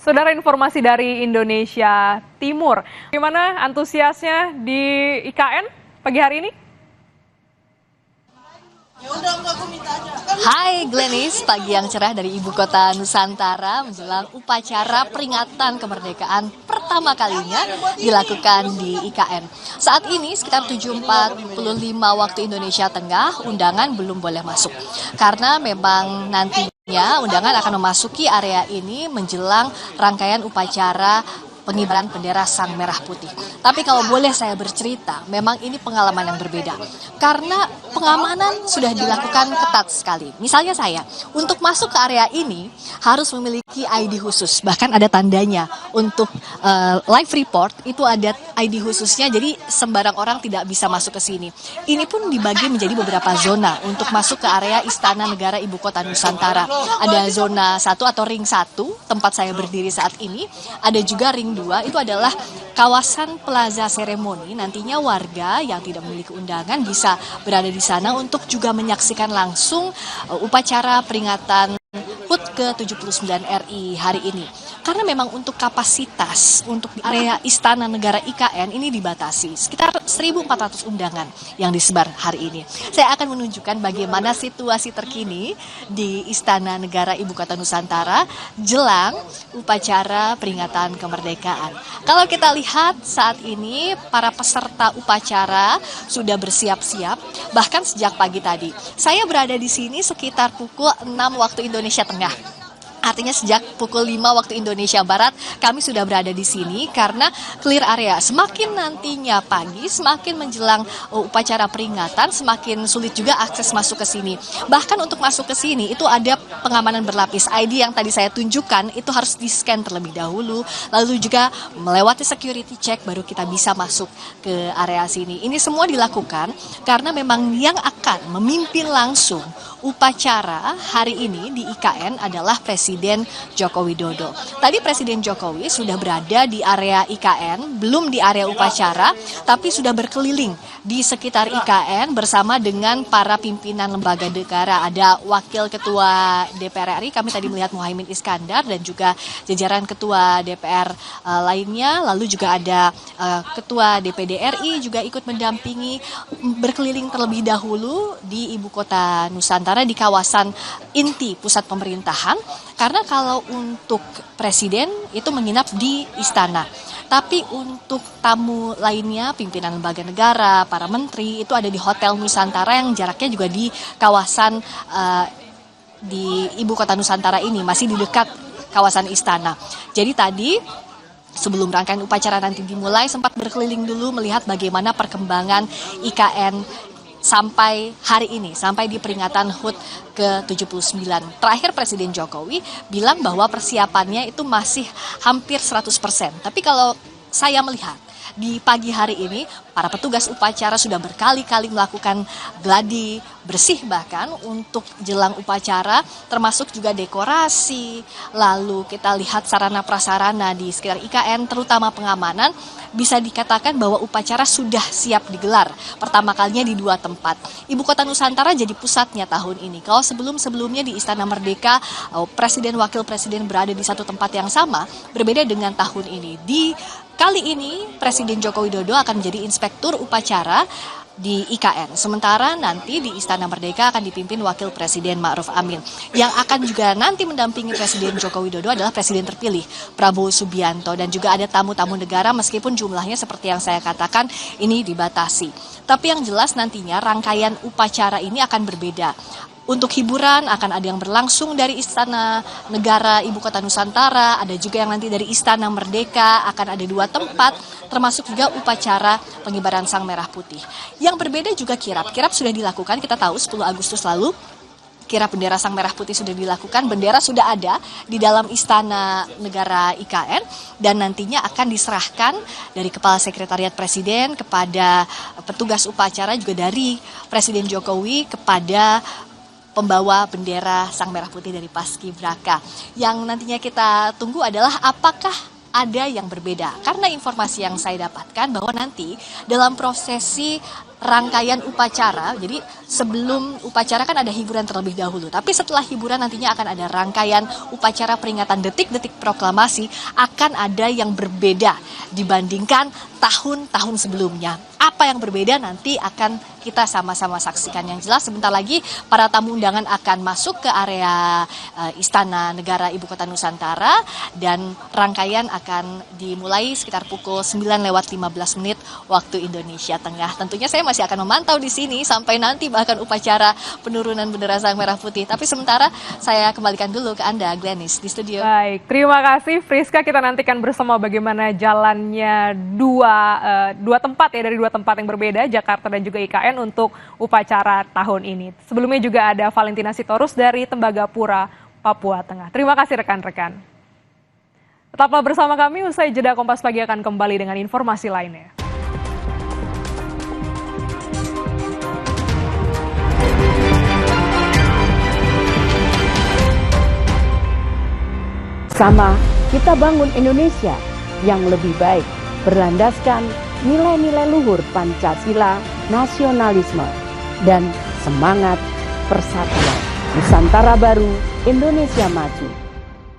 Saudara, informasi dari Indonesia Timur. Gimana antusiasnya di IKN pagi hari ini? Hai Glenis, pagi yang cerah dari ibu kota Nusantara menjelang upacara peringatan kemerdekaan pertama kalinya dilakukan di IKN. Saat ini sekitar 7.45 waktu Indonesia Tengah, undangan belum boleh masuk. Karena memang nantinya undangan akan memasuki area ini menjelang rangkaian upacara pengibaran bendera Sang Merah Putih. Tapi kalau boleh saya bercerita, memang ini pengalaman yang berbeda. Karena pengamanan sudah dilakukan ketat sekali. Misalnya saya, untuk masuk ke area ini harus memiliki ID khusus. Bahkan ada tandanya untuk live report itu ada ID khususnya. Jadi sembarang orang tidak bisa masuk ke sini. Ini pun dibagi menjadi beberapa zona untuk masuk ke area Istana Negara Ibu Kota Nusantara. Ada zona 1 atau ring 1, tempat saya berdiri saat ini. Ada juga ring 2, itu adalah kawasan Plaza Seremoni. Nantinya warga yang tidak memiliki undangan bisa berada di sana untuk juga menyaksikan langsung upacara peringatan HUT ke-79 RI hari ini. Karena memang untuk kapasitas untuk di area Istana Negara IKN ini dibatasi. Sekitar 1.400 undangan yang disebar hari ini. Saya akan menunjukkan bagaimana situasi terkini di Istana Negara Ibu Kota Nusantara jelang upacara peringatan kemerdekaan. Kalau kita lihat saat ini para peserta upacara sudah bersiap-siap bahkan sejak pagi tadi. Saya berada di sini sekitar pukul 6 waktu Indonesia Tengah. Artinya sejak pukul 5 waktu Indonesia Barat kami sudah berada di sini karena clear area. Semakin nantinya pagi, semakin menjelang upacara peringatan, semakin sulit juga akses masuk ke sini. Bahkan untuk masuk ke sini itu ada pengamanan berlapis. ID yang tadi saya tunjukkan itu harus di-scan terlebih dahulu, lalu juga melewati security check baru kita bisa masuk ke area sini. Ini semua dilakukan karena memang yang akan memimpin langsung upacara hari ini di IKN adalah Presiden Joko Widodo. Tadi Presiden Jokowi sudah berada di area IKN, belum di area upacara, tapi sudah berkeliling di sekitar IKN bersama dengan para pimpinan lembaga negara. Ada Wakil Ketua DPR RI, kami tadi melihat Muhaimin Iskandar, dan juga jajaran Ketua DPR lainnya. Lalu juga ada Ketua DPD RI juga ikut mendampingi, berkeliling terlebih dahulu di Ibu Kota Nusantara, di kawasan inti pusat pemerintahan, karena kalau untuk presiden itu menginap di istana. Tapi untuk tamu lainnya, pimpinan lembaga negara, para menteri, itu ada di Hotel Nusantara yang jaraknya juga di kawasan di Ibu Kota Nusantara ini, masih di dekat kawasan istana. Jadi tadi sebelum rangkaian upacara nanti dimulai sempat berkeliling dulu melihat bagaimana perkembangan IKN sampai hari ini, sampai di peringatan HUT ke-79. Terakhir Presiden Jokowi bilang bahwa persiapannya itu masih hampir 100%. Tapi kalau saya melihat di pagi hari ini, para petugas upacara sudah berkali-kali melakukan gladi bersih bahkan untuk jelang upacara, termasuk juga dekorasi. Lalu kita lihat sarana prasarana di sekitar IKN, terutama pengamanan. Bisa dikatakan bahwa upacara sudah siap digelar. Pertama kalinya di 2 tempat. Ibu Kota Nusantara jadi pusatnya tahun ini. Kalau sebelum-sebelumnya di Istana Merdeka, Presiden Wakil Presiden berada di satu tempat yang sama, berbeda dengan tahun ini. Di kali ini Presiden Joko Widodo akan menjadi inspektur upacara di IKN. Sementara nanti di Istana Merdeka akan dipimpin Wakil Presiden Ma'ruf Amin. Yang akan juga nanti mendampingi Presiden Joko Widodo adalah Presiden terpilih Prabowo Subianto, dan juga ada tamu-tamu negara meskipun jumlahnya seperti yang saya katakan ini dibatasi. Tapi yang jelas nantinya rangkaian upacara ini akan berbeda. Untuk hiburan akan ada yang berlangsung dari Istana Negara Ibu Kota Nusantara, ada juga yang nanti dari Istana Merdeka, akan ada 2 tempat, termasuk juga upacara pengibaran Sang Merah Putih. Yang berbeda juga kirap. Kirap sudah dilakukan, kita tahu 10 Agustus lalu, kirap bendera Sang Merah Putih sudah dilakukan, bendera sudah ada di dalam Istana Negara IKN, dan nantinya akan diserahkan dari Kepala Sekretariat Presiden kepada petugas upacara, juga dari Presiden Jokowi kepada pembawa bendera Sang Merah Putih dari Paskibraka. Yang nantinya kita tunggu adalah apakah ada yang berbeda. Karena informasi yang saya dapatkan bahwa nanti dalam prosesi rangkaian upacara, jadi sebelum upacara kan ada hiburan terlebih dahulu, tapi setelah hiburan nantinya akan ada rangkaian upacara peringatan detik-detik proklamasi, akan ada yang berbeda dibandingkan tahun-tahun sebelumnya. Apa yang berbeda nanti akan kita sama-sama saksikan. Yang jelas sebentar lagi para tamu undangan akan masuk ke area Istana Negara Ibu Kota Nusantara dan rangkaian akan dimulai sekitar pukul 9:15 waktu Indonesia Tengah. Tentunya saya masih akan memantau di sini sampai nanti bahkan upacara penurunan bendera Sang Merah Putih. Tapi sementara saya kembalikan dulu ke Anda, Glenis, di studio. Baik, terima kasih Friska. Kita nantikan bersama bagaimana jalannya dua tempat ya, dari dua tempat yang berbeda, Jakarta dan juga IKN untuk upacara tahun ini. Sebelumnya juga ada Valentina Sitorus dari Tembagapura, Papua Tengah. Terima kasih rekan-rekan. Tetaplah bersama kami, usai jeda Kompas Pagi akan kembali dengan informasi lainnya. Sama, kita bangun Indonesia yang lebih baik, berlandaskan nilai-nilai luhur Pancasila, nasionalisme, dan semangat persatuan. Nusantara baru, Indonesia maju.